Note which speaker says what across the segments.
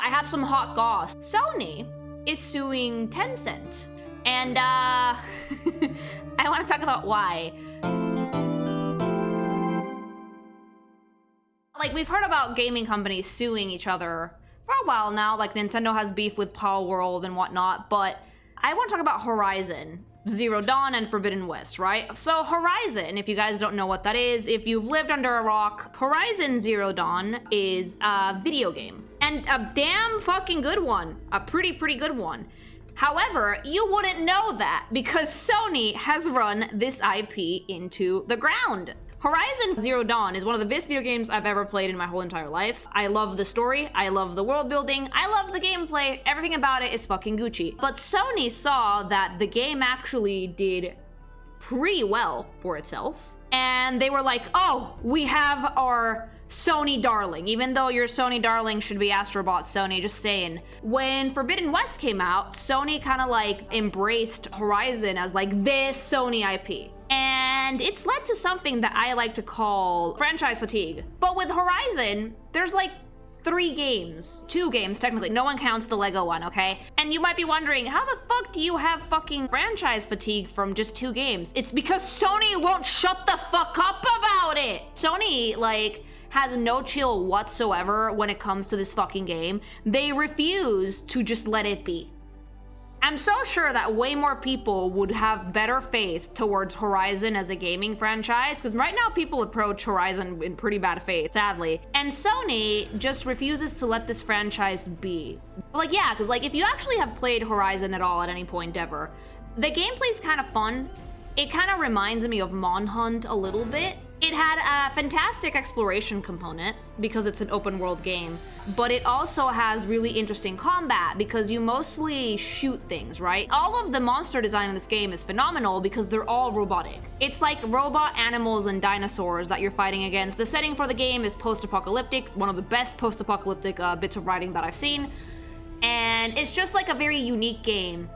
Speaker 1: I have some hot goss. Sony is suing Tencent. And, I want to talk about why. Like, we've heard about gaming companies suing each other for a while now. Like, Nintendo has beef with Pal World and whatnot. But I want to talk about Horizon Zero Dawn and Forbidden West, right? So Horizon, if you guys don't know what that is, if you've lived under a rock, Horizon Zero Dawn is a video game. And a damn fucking good one. A pretty good one. However, you wouldn't know that because Sony has run this IP into the ground. Horizon Zero Dawn is one of the best video games I've ever played in my whole entire life. I love the story, I love the world building, I love the gameplay, everything about it is fucking Gucci. But Sony saw that the game actually did pretty well for itself. And they were like, oh, we have our Sony darling, even though your Sony darling should be Astrobot Sony, just saying. When Forbidden West came out, Sony kind of like embraced Horizon as like this Sony IP. And it's led to something that I like to call franchise fatigue. But with Horizon, there's like 2 games technically. No one counts the Lego one, okay? And you might be wondering, how the fuck do you have fucking franchise fatigue from just 2 games? It's because Sony won't shut the fuck up about it. Sony, like, has no chill whatsoever when it comes to this fucking game. They refuse to just let it be. I'm so sure that way more people would have better faith towards Horizon as a gaming franchise, because right now people approach Horizon in pretty bad faith, sadly. And Sony just refuses to let this franchise be. Like, yeah, because like if you actually have played Horizon at all at any point ever, the gameplay's kind of fun. It kind of reminds me of Monhunt a little bit. It had a fantastic exploration component because it's an open world game, but it also has really interesting combat because you mostly shoot things, right? All of the monster design in this game is phenomenal because they're all robotic. It's like robot animals and dinosaurs that you're fighting against. The setting for the game is post-apocalyptic, one of the best post-apocalyptic bits of writing that I've seen, and it's just like a very unique game.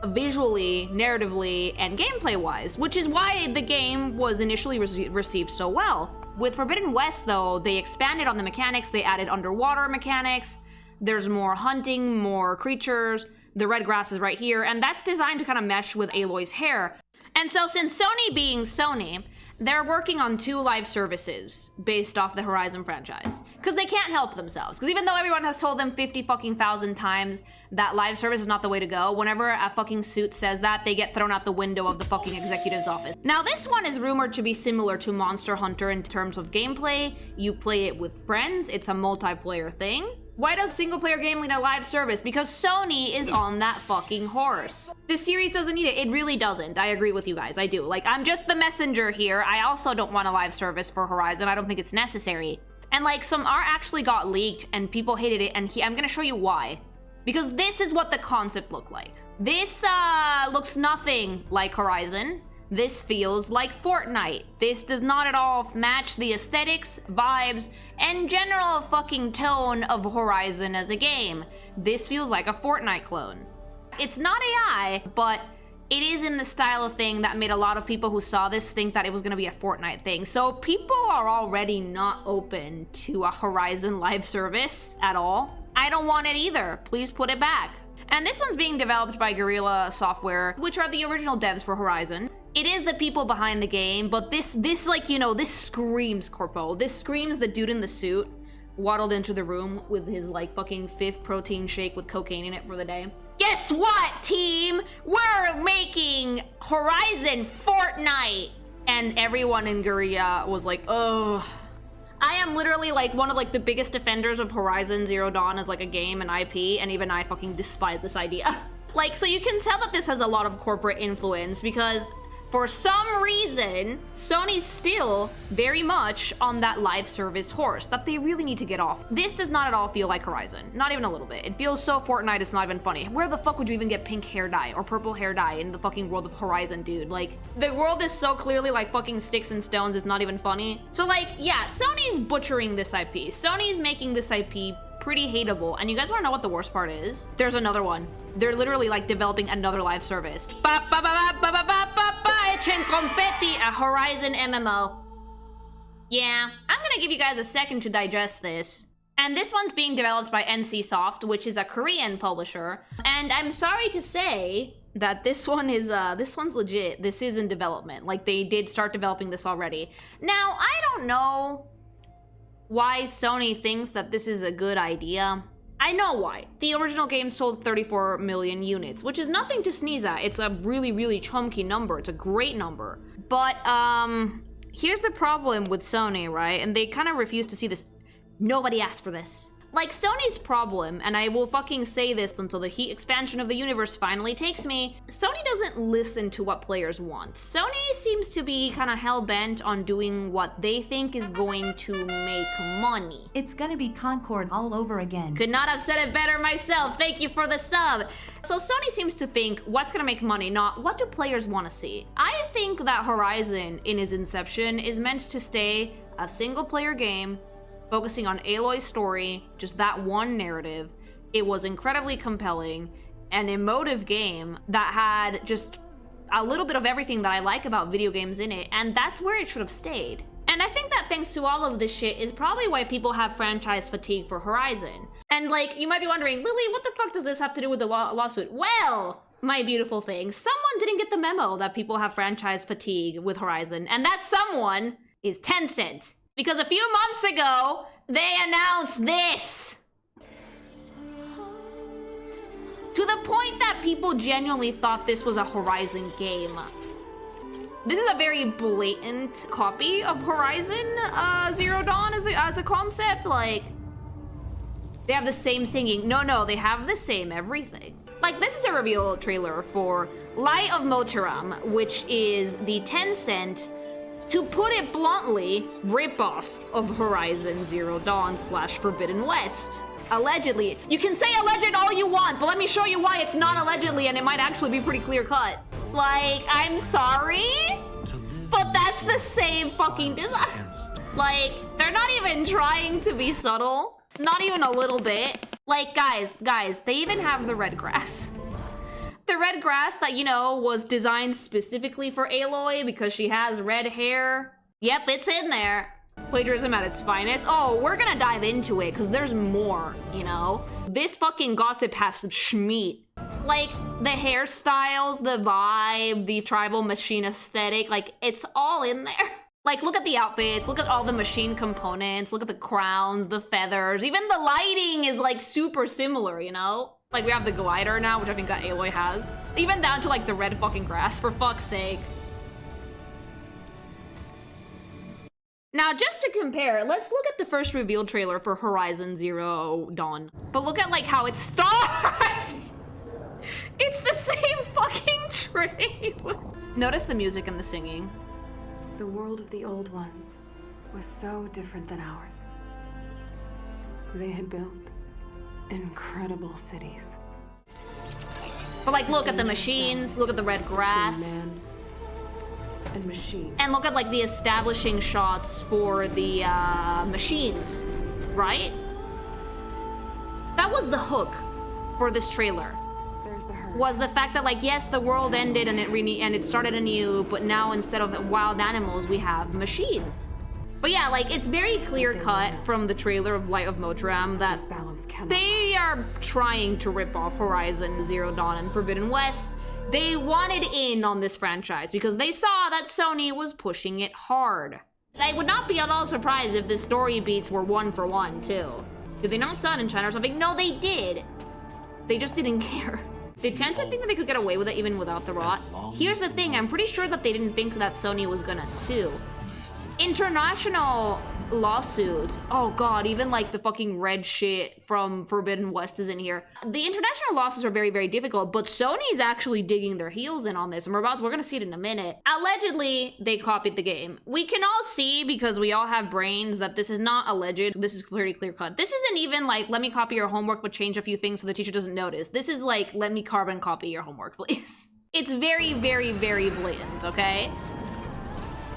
Speaker 1: Visually, narratively, and gameplay-wise, which is why the game was initially received so well. With Forbidden West, though, they expanded on the mechanics, they added underwater mechanics, there's more hunting, more creatures, the red grass is right here, and that's designed to kind of mesh with Aloy's hair. And so since Sony being Sony, they're working on 2 live services based off the Horizon franchise. Because they can't help themselves. Because even though everyone has told them 50,000 times that live service is not the way to go, whenever a fucking suit says that, they get thrown out the window of the fucking executive's office. Now this one is rumored to be similar to Monster Hunter in terms of gameplay. You play it with friends, it's a multiplayer thing. Why does single player game need a live service? Because Sony is on that fucking horse. This series doesn't need it. It really doesn't. I agree with you guys. I do. Like, I'm just the messenger here. I also don't want a live service for Horizon. I don't think it's necessary. And like, some art actually got leaked and people hated it, and I'm gonna show you why. Because this is what the concept looked like. This looks nothing like Horizon. This feels like Fortnite. This does not at all match the aesthetics, vibes, and general fucking tone of Horizon as a game. This feels like a Fortnite clone. It's not AI, but it is in the style of thing that made a lot of people who saw this think that it was gonna be a Fortnite thing. So people are already not open to a Horizon live service at all. I don't want it either. Please put it back. And this one's being developed by Guerrilla Software, which are the original devs for Horizon. It is the people behind the game, but this like, you know, this screams Corpo. This screams the dude in the suit waddled into the room with his like fucking 5th protein shake with cocaine in it for the day. Guess what, team? We're making Horizon Fortnite! And everyone in Guerrilla was like, ugh. I am literally like one of like the biggest defenders of Horizon Zero Dawn as like a game and IP, and even I fucking despise this idea. Like, so you can tell that this has a lot of corporate influence because for some reason, Sony's still very much on that live service horse that they really need to get off. This does not at all feel like Horizon. Not even a little bit. It feels so Fortnite, it's not even funny. Where the fuck would you even get pink hair dye or purple hair dye in the fucking world of Horizon, dude? Like, the world is so clearly like fucking sticks and stones, it's not even funny. So like, yeah, Sony's butchering this IP. Sony's making this IP pretty hateable. And you guys wanna know what the worst part is? There's another one. They're literally like developing another live service. It's in confetti, a Horizon MMO. Yeah, I'm gonna give you guys a second to digest this. And this one's being developed by NCSoft, which is a Korean publisher. And I'm sorry to say that this one's legit. This is in development. Like, they did start developing this already. Now, I don't know why Sony thinks that this is a good idea. I know why. The original game sold 34 million units, which is nothing to sneeze at. It's a really, really chunky number. It's a great number. But, here's the problem with Sony, right? And they kind of refuse to see this. Nobody asked for this. Like, Sony's problem, and I will fucking say this until the heat expansion of the universe finally takes me, Sony doesn't listen to what players want. Sony seems to be kind of hell-bent on doing what they think is going to make money.
Speaker 2: It's gonna be Concord all over again.
Speaker 1: Could not have said it better myself. Thank you for the sub. So Sony seems to think what's gonna make money, not what do players want to see. I think that Horizon, in its inception, is meant to stay a single-player game focusing on Aloy's story, just that one narrative. It was incredibly compelling, an emotive game that had just a little bit of everything that I like about video games in it, and that's where it should have stayed. And I think that thanks to all of this shit is probably why people have franchise fatigue for Horizon. And like, you might be wondering, Lily, what the fuck does this have to do with the lawsuit? Well, my beautiful thing, someone didn't get the memo that people have franchise fatigue with Horizon, and that someone is Tencent. Because a few months ago, they announced this! To the point that people genuinely thought this was a Horizon game. This is a very blatant copy of Horizon Zero Dawn as a concept. Like, they have the same singing. No, they have the same everything. Like, this is a reveal trailer for Light of Motiram, which is the Tencent, to put it bluntly, ripoff of Horizon Zero Dawn / Forbidden West. Allegedly. You can say alleged all you want, but let me show you why it's not allegedly, and it might actually be pretty clear cut. Like, I'm sorry, but that's the same fucking design. Like, they're not even trying to be subtle. Not even a little bit. Like, guys, they even have the red grass. The red grass that, you know, was designed specifically for Aloy because she has red hair. Yep, it's in there. Plagiarism at its finest. Oh, we're gonna dive into it because there's more, you know? This fucking gossip has some schmeat. Like, the hairstyles, the vibe, the tribal machine aesthetic, like, it's all in there. Like, look at the outfits, look at all the machine components, look at the crowns, the feathers, even the lighting is, like, super similar, you know? Like, we have the glider now, which I think that Aloy has. Even down to, like, the red fucking grass, for fuck's sake. Now, just to compare, let's look at the first reveal trailer for Horizon Zero Dawn. But look at, like, how it starts! It's the same fucking trailer! Notice the music and the singing.
Speaker 3: The world of the old ones was so different than ours. They had built incredible cities.
Speaker 1: But like, look at the machines, look at the red grass.
Speaker 3: Man and machine.
Speaker 1: And look at like the establishing shots for the machines, right? That was the hook for this trailer.
Speaker 3: There's the herd.
Speaker 1: Was the fact that like, yes, the world ended and it started anew, but now instead of wild animals, we have machines. But yeah, like, it's very clear cut from the trailer of Light of Motiram that they are trying to rip off Horizon Zero Dawn and Forbidden West. They wanted in on this franchise because they saw that Sony was pushing it hard. I would not be at all surprised if the story beats were 1-for-1 too. Did they not sell it in China or something? No, they did. They just didn't care. Did Tencent think that they could get away with it even without the rot? Here's the thing, I'm pretty sure that they didn't think that Sony was gonna sue. International lawsuits, oh god, even like the fucking red shit from Forbidden West is in here. The international lawsuits are very, very difficult, but Sony's actually digging their heels in on this, and we're gonna see it in a minute. Allegedly, they copied the game. We can all see, because we all have brains, that this is not alleged. This is pretty clear cut. This isn't even like, let me copy your homework but change a few things so the teacher doesn't notice. This is like, let me carbon copy your homework, please. It's very, very, very blatant, okay?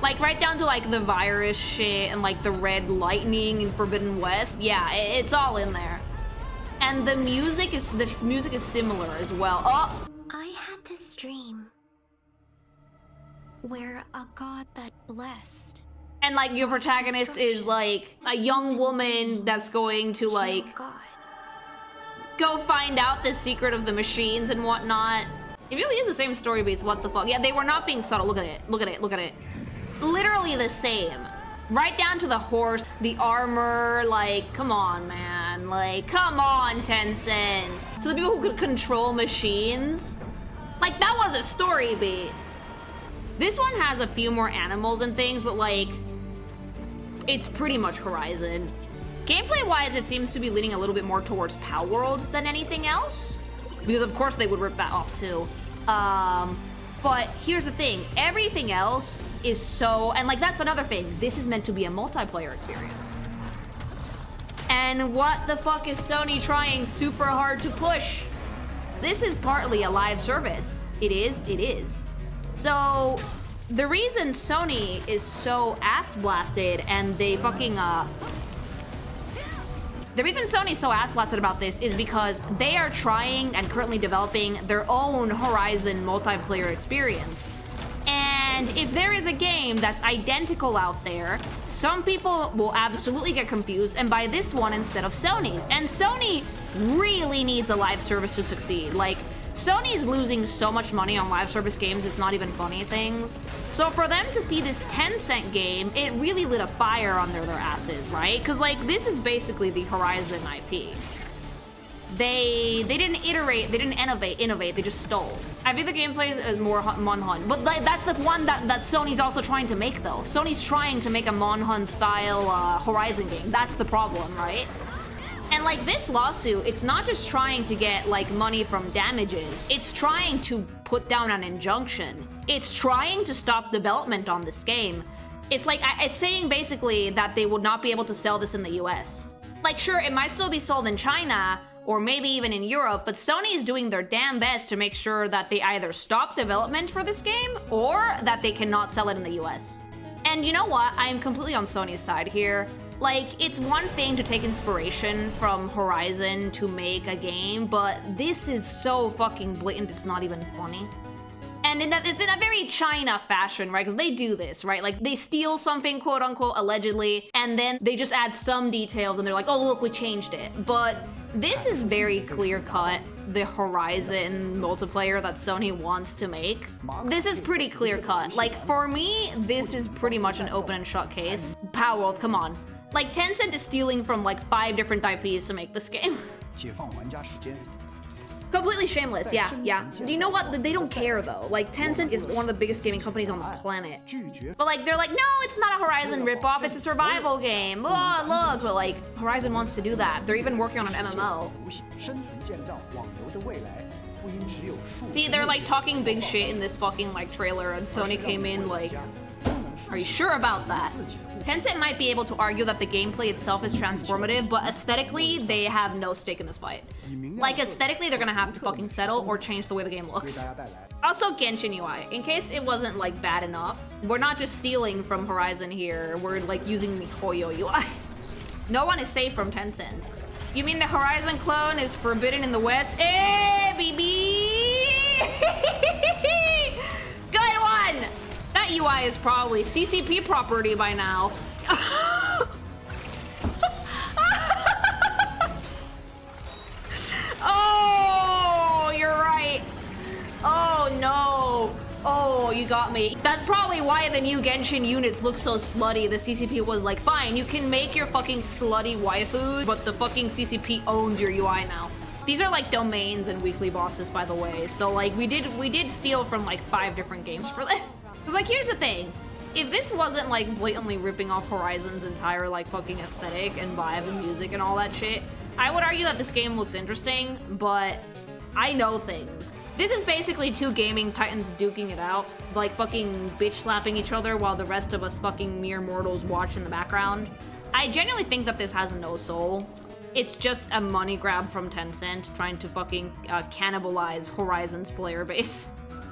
Speaker 1: Like, right down to, like, the virus shit and, like, the red lightning in Forbidden West. Yeah, it's all in there. And the music is similar as well. Oh!
Speaker 4: I had this dream where a god that blessed
Speaker 1: And like your protagonist is like a young woman that's going to like go find out the secret of the machines and whatnot. It really is the same story beats, what the fuck. Yeah, they were not being subtle. Look at it, look at it, look at it. Literally the same. Right down to the horse, the armor, like, come on, man. Like, come on, Tencent. To the people who could control machines. Like, that was a story beat. This one has a few more animals and things, but like, it's pretty much Horizon. Gameplay-wise, it seems to be leaning a little bit more towards Power World than anything else. Because of course they would rip that off too. But here's the thing, everything else is so, and like that's another thing, this is meant to be a multiplayer experience. And what the fuck is Sony trying super hard to push? This is partly a live service. It is. So the reason Sony is so ass blasted and they fucking the reason Sony's so ass blasted about this is because they are trying and currently developing their own Horizon multiplayer experience. And if there is a game that's identical out there, some people will absolutely get confused and buy this one instead of Sony's. And Sony really needs a live service to succeed. Like, Sony's losing so much money on live service games, it's not even funny things. So for them to see this Tencent game, it really lit a fire under their asses, right? Because like, this is basically the Horizon IP. They didn't iterate, they didn't innovate, they just stole. I think the gameplay is more Monhun, but like, that's the one that Sony's also trying to make though. Sony's trying to make a Monhun style Horizon game. That's the problem, right? And like this lawsuit, it's not just trying to get like money from damages, it's trying to put down an injunction. It's trying to stop development on this game. It's like, it's saying basically that they would not be able to sell this in the US. Like sure, it might still be sold in China, or maybe even in Europe, but Sony is doing their damn best to make sure that they either stop development for this game, or that they cannot sell it in the US. And you know what, I am completely on Sony's side here. Like, it's one thing to take inspiration from Horizon to make a game, but this is so fucking blatant, it's not even funny. And it's in a very China fashion, right? Because they do this, right? Like, they steal something, quote unquote, allegedly, and then they just add some details and they're like, oh, look, we changed it. But this is very clear-cut, the Horizon multiplayer that Sony wants to make. This is pretty clear-cut. Like, for me, this is pretty much an open and shut case. Power World, come on. Like, Tencent is stealing from like 5 different IPs to make this game. Completely shameless, yeah. Do you know what? They don't care though. Like, Tencent is one of the biggest gaming companies on the planet. But like, they're like, no, it's not a Horizon ripoff, it's a survival game. Oh, look, but like, Horizon wants to do that. They're even working on an MMO. See, they're like talking big shit in this fucking like trailer, and Sony came in like, are you sure about that? Tencent might be able to argue that the gameplay itself is transformative, but aesthetically, they have no stake in this fight. Like, aesthetically, they're gonna have to fucking settle or change the way the game looks. Also, Genshin UI. In case it wasn't, like, bad enough, we're not just stealing from Horizon here, we're, like, using MiHoYo UI. No one is safe from Tencent. You mean the Horizon clone is forbidden in the West? Hey, baby! Good one! That UI is probably CCP property by now. Oh, you're right. Oh no. Oh, you got me. That's probably why the new Genshin units look so slutty. The CCP was like, fine, you can make your fucking slutty waifu, but the fucking CCP owns your UI now. These are like domains and weekly bosses, by the way. So like, we did steal from like 5 different games for that. Because like, here's the thing. If this wasn't like blatantly ripping off Horizon's entire like fucking aesthetic and vibe and music and all that shit, I would argue that this game looks interesting, but I know things. This is basically 2 gaming titans duking it out, like fucking bitch slapping each other while the rest of us fucking mere mortals watch in the background. I genuinely think that this has no soul. It's just a money grab from Tencent trying to fucking cannibalize Horizon's player base.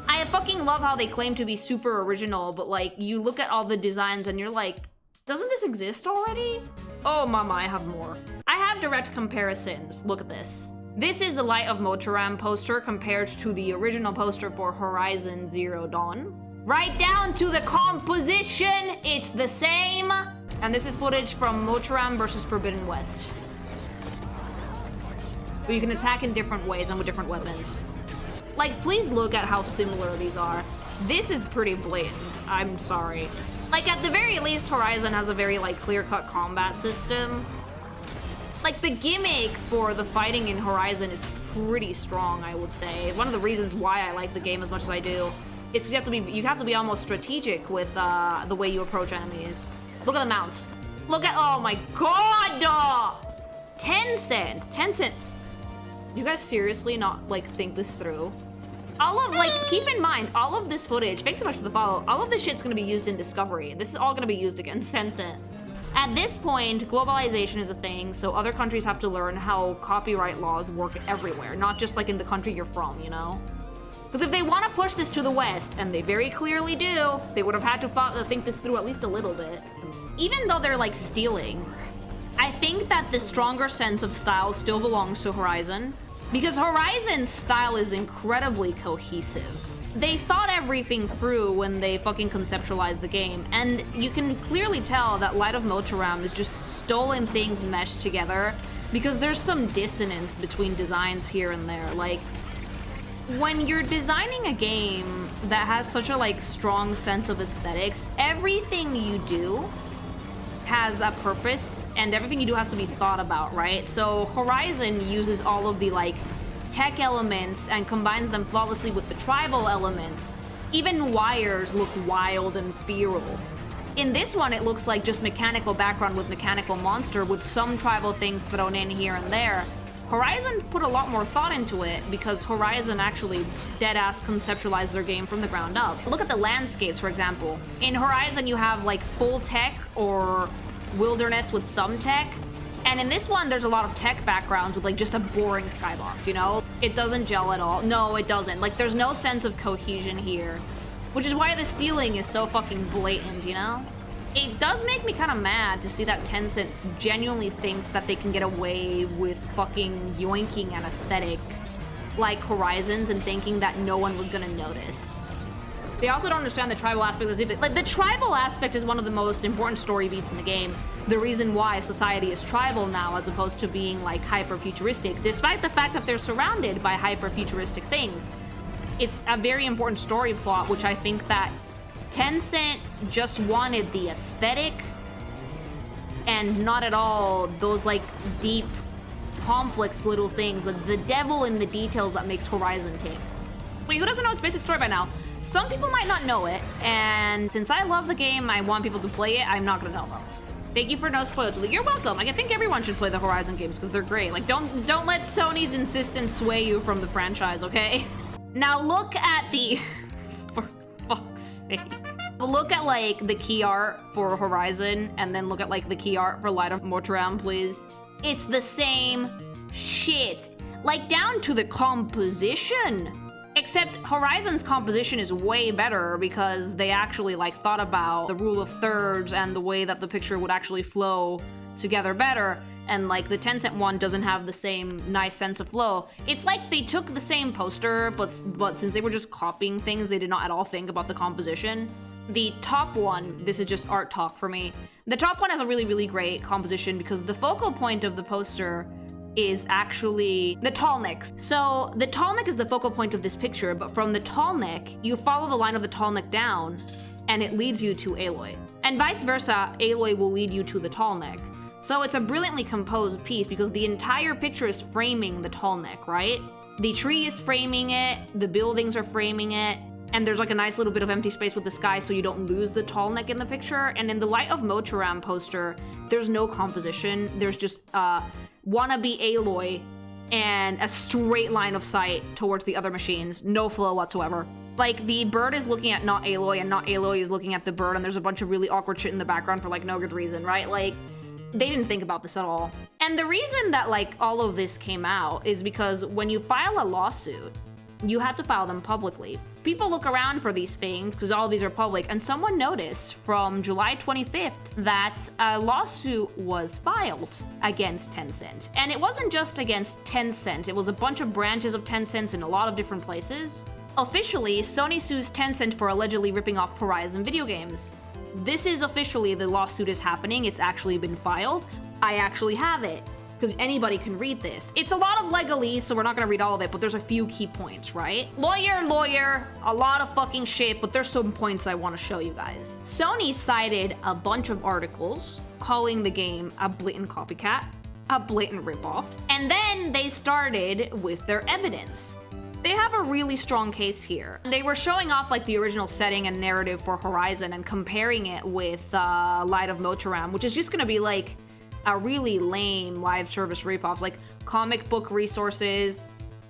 Speaker 1: I fucking love how they claim to be super original, but like, you look at all the designs and you're like, doesn't this exist already? Oh mama, I have more. I have direct comparisons. Look at this. This is the Light of Motiram poster compared to the original poster for Horizon Zero Dawn. Right down to the composition, it's the same. And this is footage from Motiram versus Forbidden West. Where you can attack in different ways and with different weapons. Like, please look at how similar these are. This is pretty blatant, I'm sorry. Like, at the very least, Horizon has a very, like, clear-cut combat system. Like, the gimmick for the fighting in Horizon is pretty strong, I would say. One of the reasons why I like the game as much as I do. It's you have to be almost strategic with the way you approach enemies. Look at the mounts. Look at, oh my god! Tencent. Do you guys seriously not, like, think this through? All of, like, keep in mind, all of this footage, thanks so much for the follow, all of this shit's gonna be used in Discovery. This is all gonna be used against Tencent. At this point, globalization is a thing, so other countries have to learn how copyright laws work everywhere, not just, like, in the country you're from, you know? Because if they want to push this to the West, and they very clearly do, they would have had to think this through at least a little bit. Even though they're, like, stealing, I think that the stronger sense of style still belongs to Horizon. Because Horizon's style is incredibly cohesive. They thought everything through when they fucking conceptualized the game, and you can clearly tell that Light of Motiram is just stolen things meshed together, because there's some dissonance between designs here and there. Like, when you're designing a game that has such a, like, strong sense of aesthetics, everything you do has a purpose, and everything you do has to be thought about, right? So Horizon uses all of the, like, tech elements and combines them flawlessly with the tribal elements. Even wires look wild and feral. In this one, it looks like just mechanical background with mechanical monster with some tribal things thrown in here and there. Horizon put a lot more thought into it because Horizon actually dead-ass conceptualized their game from the ground up. Look at the landscapes, for example. In Horizon, you have, like, full tech or wilderness with some tech. And in this one, there's a lot of tech backgrounds with, like, just a boring skybox, you know? It doesn't gel at all. No, it doesn't. Like, there's no sense of cohesion here. Which is why the stealing is so fucking blatant, you know? It does make me kind of mad to see that Tencent genuinely thinks that they can get away with fucking yoinking an aesthetic like Horizons and thinking that no one was gonna notice. They also don't understand the tribal aspect. Like, the tribal aspect is one of the most important story beats in the game. The reason why society is tribal now as opposed to being, like, hyper-futuristic, despite the fact that they're surrounded by hyper-futuristic things. It's a very important story plot, which I think that Tencent just wanted the aesthetic and not at all those, like, deep, complex little things, like the devil in the details that makes Horizon tick. Wait, who doesn't know its basic story by now? Some people might not know it, and since I love the game, I want people to play it, I'm not gonna tell them. Thank you for no spoilers. You're welcome. Like, I think everyone should play the Horizon games because they're great. Like, don't let Sony's insistence sway you from the franchise, okay? Now look at the... for fuck's sake. Look at, like, the key art for Horizon, and then look at, like, the key art for Light of Motiram, please. It's the same shit. Like, down to the composition. Except Horizon's composition is way better because they actually, like, thought about the rule of thirds and the way that the picture would actually flow together better. And, like, the Tencent one doesn't have the same nice sense of flow. It's like they took the same poster, but since they were just copying things, they did not at all think about the composition. The top one, this is just art talk for me. The top one has a really, really great composition because the focal point of the poster is actually the tall neck. So the tall neck is the focal point of this picture, but from the tall neck, you follow the line of the tall neck down and it leads you to Aloy. And vice versa, Aloy will lead you to the tall neck. So it's a brilliantly composed piece because the entire picture is framing the tall neck, right? The tree is framing it, the buildings are framing it, and there's like a nice little bit of empty space with the sky so you don't lose the tall neck in the picture. And in the Light of Motiram poster, there's no composition. There's just wannabe Aloy and a straight line of sight towards the other machines. No flow whatsoever. Like, the bird is looking at not Aloy and not Aloy is looking at the bird, and there's a bunch of really awkward shit in the background for, like, no good reason, right? Like, they didn't think about this at all. And the reason that, like, all of this came out is because when you file a lawsuit, you have to file them publicly. People look around for these things because all of these are public, and someone noticed from July 25th that a lawsuit was filed against Tencent. And it wasn't just against Tencent, it was a bunch of branches of Tencent in a lot of different places. Officially, Sony sues Tencent for allegedly ripping off Horizon video games. This is officially, the lawsuit is happening, it's actually been filed. I actually have it, because anybody can read this. It's a lot of legalese, so we're not gonna read all of it, but there's a few key points, right? Lawyer, a lot of fucking shit, but there's some points I want to show you guys. Sony cited a bunch of articles calling the game a blatant copycat, a blatant ripoff, and then they started with their evidence. They have a really strong case here. They were showing off like the original setting and narrative for Horizon and comparing it with Light of Motiram, which is just gonna be like a really lame live service ripoff, like comic book resources.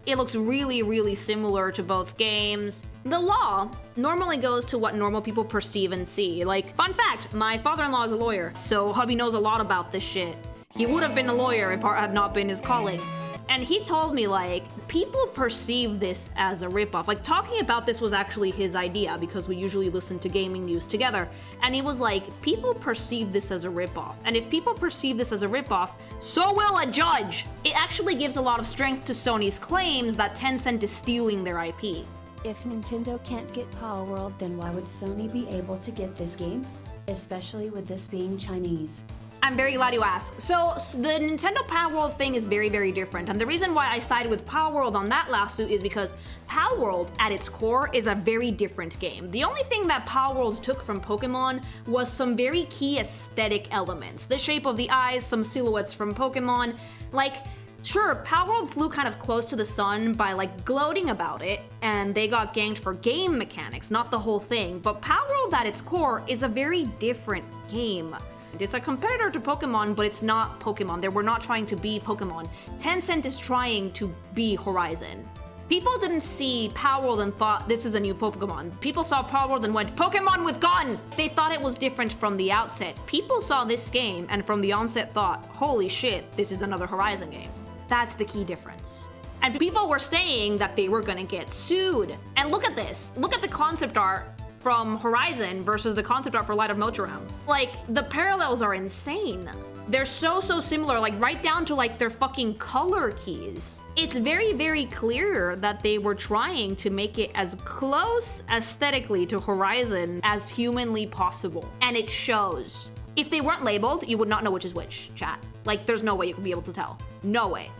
Speaker 1: It looks really, really similar to both games. The law normally goes to what normal people perceive and see. Like, fun fact, my father-in-law is a lawyer, so hubby knows a lot about this shit. He would have been a lawyer if art had not been his calling. And he told me, like, people perceive this as a ripoff. Like, talking about this was actually his idea because we usually listen to gaming news together. And he was like, people perceive this as a ripoff. And if people perceive this as a ripoff, so will a judge. It actually gives a lot of strength to Sony's claims that Tencent is stealing their IP.
Speaker 4: If Nintendo can't get Palworld, then why would Sony be able to get this game? Especially with this being Chinese.
Speaker 1: I'm very glad you asked. So the Nintendo Palworld thing is very, very different. And the reason why I sided with Palworld on that lawsuit is because Palworld, at its core, is a very different game. The only thing that Palworld took from Pokemon was some very key aesthetic elements. The shape of the eyes, some silhouettes from Pokemon. Like, sure, Palworld flew kind of close to the sun by like gloating about it, and they got ganked for game mechanics, not the whole thing. But Palworld at its core is a very different game. It's a competitor to Pokemon, but it's not Pokemon. We're not trying to be Pokemon. Tencent is trying to be Horizon. People didn't see Palworld and thought this is a new Pokemon. People saw Palworld and went, Pokemon with gun! They thought it was different from the outset. People saw this game and from the onset thought, holy shit, this is another Horizon game. That's the key difference. And people were saying that they were gonna get sued. And look at this. Look at the concept art from Horizon versus the concept art for Light of Motiram. Like, the parallels are insane. They're so similar, like right down to like their fucking color keys. It's very, very clear that they were trying to make it as close aesthetically to Horizon as humanly possible. And it shows. If they weren't labeled, you would not know which is which, chat. Like, there's no way you could be able to tell. No way.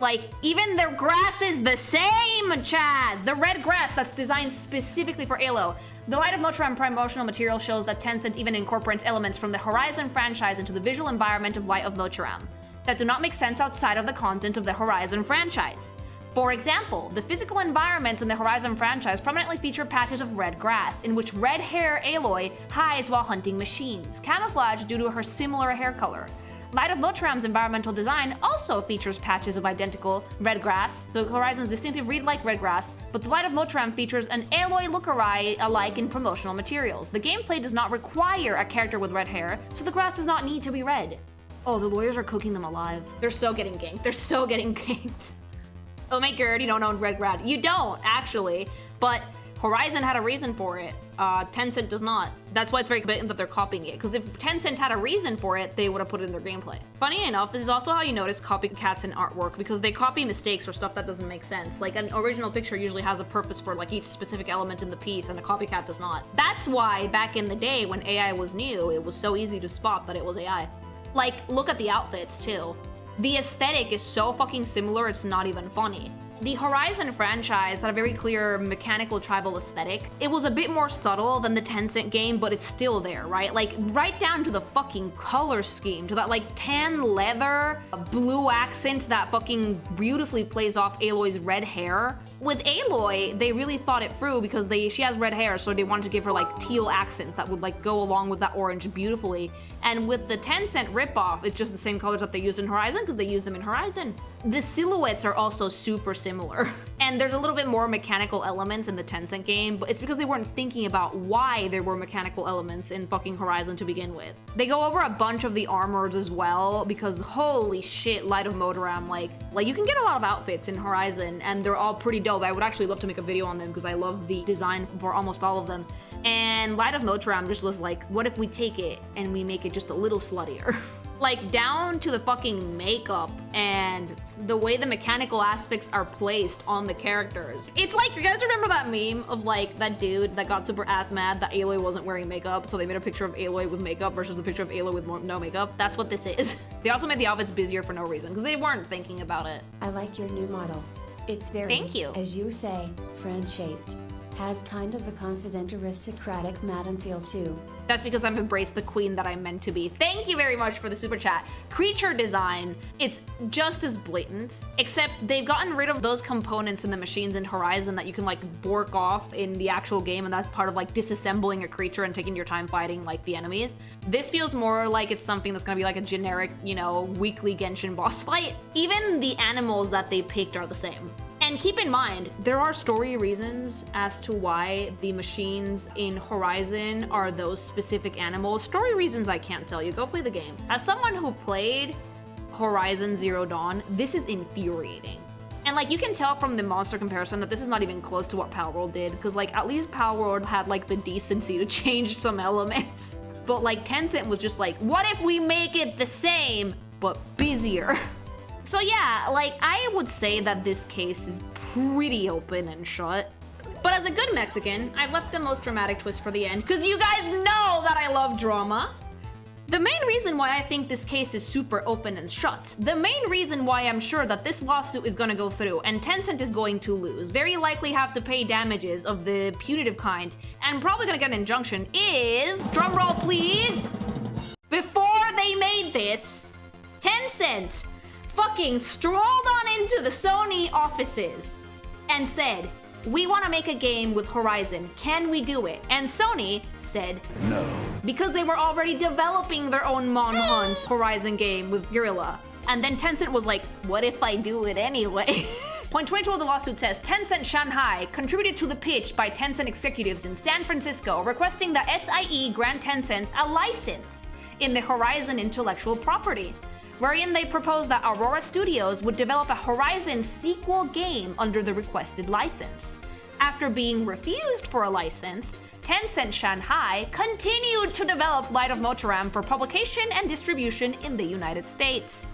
Speaker 1: Like, even their grass is the same, Chad! The red grass that's designed specifically for Aloy. The Light of Motiram promotional material shows that Tencent even incorporates elements from the Horizon franchise into the visual environment of Light of Motiram that do not make sense outside of the content of the Horizon franchise. For example, the physical environments in the Horizon franchise prominently feature patches of red grass, in which red hair Aloy hides while hunting machines, camouflage due to her similar hair color. Light of Motiram's environmental design also features patches of identical red grass, the Horizon's distinctive reed-like red grass, but the Light of Motiram features an Aloy look-alike in promotional materials. The gameplay does not require a character with red hair, so the grass does not need to be red. Oh, the lawyers are cooking them alive. They're so getting ganked. They're so getting ganked. Oh my god, you don't own red grass. You don't, actually, but Horizon had a reason for it. Tencent does not. That's why it's very blatant that they're copying it, because if Tencent had a reason for it, they would have put it in their gameplay. Funny enough, this is also how you notice copycats in artwork, because they copy mistakes or stuff that doesn't make sense. Like, an original picture usually has a purpose for like each specific element in the piece, and a copycat does not. That's why back in the day when AI was new, it was so easy to spot that it was AI. Like, look at the outfits too. The aesthetic is so fucking similar, it's not even funny. The Horizon franchise had a very clear mechanical tribal aesthetic. It was a bit more subtle than the Tencent game, but it's still there, right? Like, right down to the fucking color scheme, to that like tan leather, blue accent that fucking beautifully plays off Aloy's red hair. With Aloy, they really thought it through because she has red hair, so they wanted to give her like teal accents that would like go along with that orange beautifully. And with the Tencent ripoff, it's just the same colors that they used in Horizon because they used them in Horizon. The silhouettes are also super similar. And there's a little bit more mechanical elements in the Tencent game, but it's because they weren't thinking about why there were mechanical elements in fucking Horizon to begin with. They go over a bunch of the armors as well because holy shit, Light of Motiram, like you can get a lot of outfits in Horizon and they're all pretty dope. I would actually love to make a video on them because I love the design for almost all of them. And Light of Motiram just was like, what if we take it and we make it just a little sluttier? Like, down to the fucking makeup and the way the mechanical aspects are placed on the characters. It's like, you guys remember that meme of like that dude that got super ass mad that Aloy wasn't wearing makeup, so they made a picture of Aloy with makeup versus the picture of Aloy with no makeup? That's what this is. They also made the outfits busier for no reason, because they weren't thinking about it.
Speaker 4: I like your new model. It's very,
Speaker 1: Thank you.
Speaker 4: as you say, friend-shaped. Has kind of a confident aristocratic madam feel too.
Speaker 1: That's because I've embraced the queen that I'm meant to be. Thank you very much for the super chat. Creature design, it's just as blatant, except they've gotten rid of those components in the machines in Horizon that you can like bork off in the actual game, and that's part of like disassembling a creature and taking your time fighting like the enemies. This feels more like it's something that's gonna be like a generic, you know, weekly Genshin boss fight. Even the animals that they picked are the same. And keep in mind, there are story reasons as to why the machines in Horizon are those specific animals. Story reasons I can't tell you. Go play the game. As someone who played Horizon Zero Dawn, this is infuriating. And like, you can tell from the monster comparison that this is not even close to what Palworld did, because like, at least Palworld had like the decency to change some elements. But like, Tencent was just like, what if we make it the same, but busier? So yeah, like, I would say that this case is pretty open and shut. But as a good Mexican, I've left the most dramatic twist for the end, because you guys know that I love drama. The main reason why I think this case is super open and shut, the main reason why I'm sure that this lawsuit is gonna go through and Tencent is going to lose, very likely have to pay damages of the punitive kind, and probably gonna get an injunction, is, drumroll please, before they made this, Tencent fucking strolled on into the Sony offices and said, we want to make a game with Horizon. Can we do it? And Sony said no. Because they were already developing their own Manhunt Horizon game with Guerrilla. And then Tencent was like, what if I do it anyway? Point 22 of the lawsuit says, Tencent Shanghai contributed to the pitch by Tencent executives in San Francisco requesting that SIE grant Tencent a license in the Horizon intellectual property, wherein they proposed that Aurora Studios would develop a Horizon sequel game under the requested license. After being refused for a license, Tencent Shanghai continued to develop Light of Motiram for publication and distribution in the United States.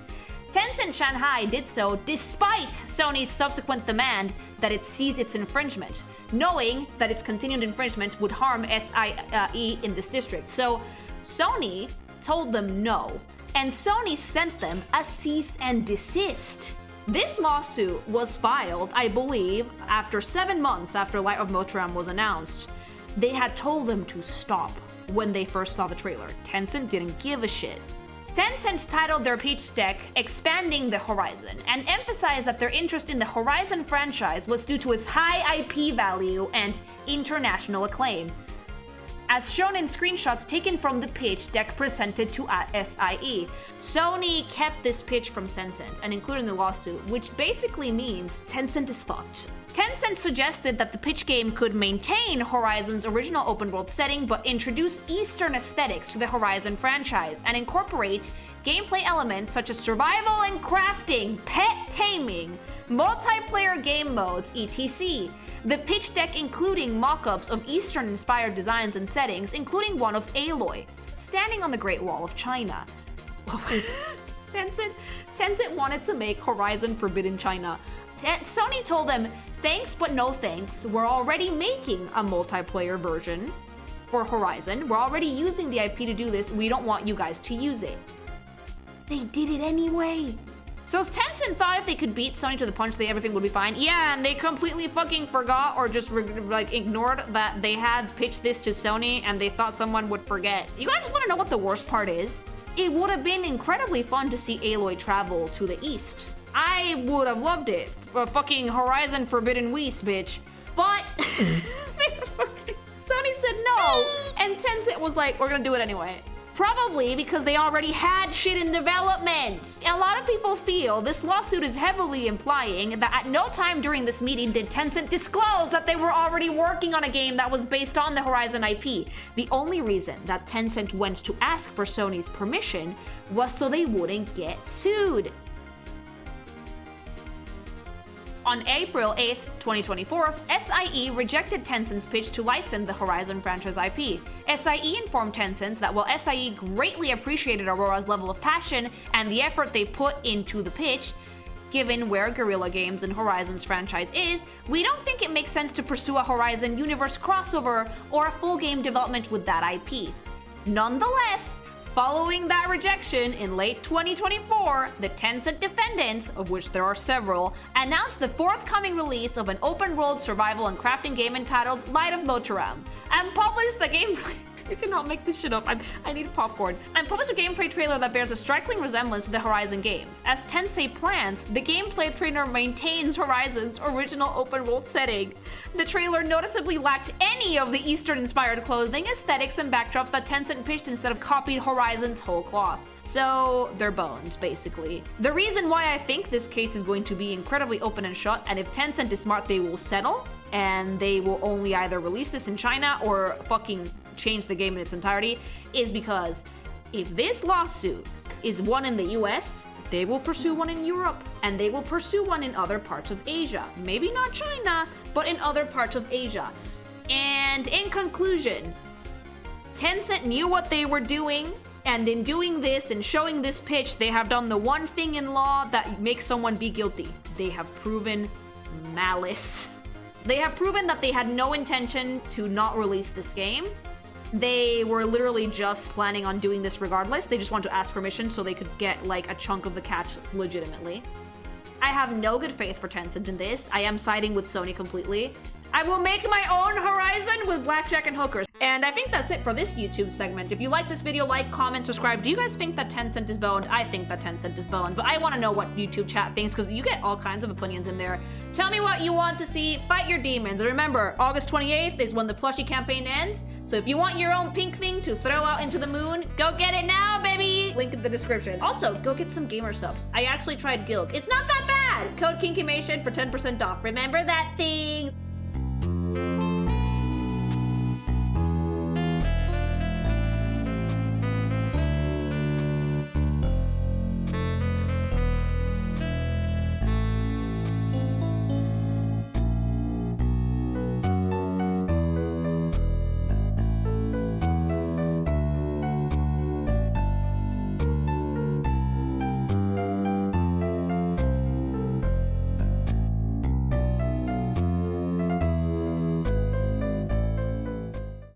Speaker 1: Tencent Shanghai did so despite Sony's subsequent demand that it cease its infringement, knowing that its continued infringement would harm SIE in this district. So Sony told them no, and Sony sent them a cease and desist. This lawsuit was filed, I believe, after 7 months after Light of Motiram was announced. They had told them to stop when they first saw the trailer. Tencent didn't give a shit. Tencent titled their pitch deck Expanding the Horizon and emphasized that their interest in the Horizon franchise was due to its high IP value and international acclaim, as shown in screenshots taken from the pitch deck presented to SIE. Sony kept this pitch from Tencent and included in the lawsuit, which basically means Tencent is fucked. Tencent suggested that the pitch game could maintain Horizon's original open-world setting but introduce Eastern aesthetics to the Horizon franchise and incorporate gameplay elements such as survival and crafting, pet taming, multiplayer game modes, etc. The pitch deck including mock-ups of Eastern-inspired designs and settings, including one of Aloy, standing on the Great Wall of China. Tencent wanted to make Horizon Forbidden China. Sony told them, thanks but no thanks, we're already making a multiplayer version for Horizon. We're already using the IP to do this, we don't want you guys to use it. They did it anyway. So Tencent thought if they could beat Sony to the punch, everything would be fine. Yeah, and they completely fucking forgot or just ignored that they had pitched this to Sony and they thought someone would forget. You guys want to know what the worst part is? It would have been incredibly fun to see Aloy travel to the east. I would have loved it. Fucking Horizon Forbidden West, bitch. But Sony said no, and Tencent was like, we're gonna do it anyway. Probably because they already had shit in development. A lot of people feel this lawsuit is heavily implying that at no time during this meeting did Tencent disclose that they were already working on a game that was based on the Horizon IP. The only reason that Tencent went to ask for Sony's permission was so they wouldn't get sued. On April 8th, 2024, SIE rejected Tencent's pitch to license the Horizon franchise IP. SIE informed Tencent that while SIE greatly appreciated Aurora's level of passion and the effort they put into the pitch, given where Guerrilla Games and Horizon's franchise is, we don't think it makes sense to pursue a Horizon universe crossover or a full game development with that IP. Nonetheless, following that rejection, in late 2024, the Tencent defendants, of which there are several, announced the forthcoming release of an open-world survival and crafting game entitled Light of Motiram, and published the gameplay. You cannot make this shit up. I need popcorn. And published a gameplay trailer that bears a striking resemblance to the Horizon games. As Tencent plans, the gameplay trailer maintains Horizon's original open-world setting. The trailer noticeably lacked any of the Eastern-inspired clothing, aesthetics, and backdrops that Tencent pitched instead of copied Horizon's whole cloth. So, they're boned, basically. The reason why I think this case is going to be incredibly open and shut, and if Tencent is smart, they will settle, and they will only either release this in China or fucking change the game in its entirety, is because if this lawsuit is won in the US, they will pursue one in Europe, and they will pursue one in other parts of Asia. Maybe not China, but in other parts of Asia. And in conclusion, Tencent knew what they were doing, and in doing this and showing this pitch, they have done the one thing in law that makes someone be guilty. They have proven malice. They have proven that they had no intention to not release this game. They were literally just planning on doing this regardless. They just wanted to ask permission so they could get like a chunk of the catch legitimately. I have no good faith for Tencent in this. I am siding with Sony completely. I will make my own Horizon with blackjack and hookers. And I think that's it for this YouTube segment. If you like this video, like, comment, subscribe. Do you guys think that Tencent is boned? I think that Tencent is boned, but I want to know what YouTube chat thinks because you get all kinds of opinions in there. Tell me what you want to see. Fight your demons. And remember, August 28th is when the plushie campaign ends. So if you want your own pink thing to throw out into the moon, go get it now, baby! Link in the description. Also, go get some gamer subs. I actually tried Guild. It's not that bad! Code KinkyMation for 10% off. Remember that things.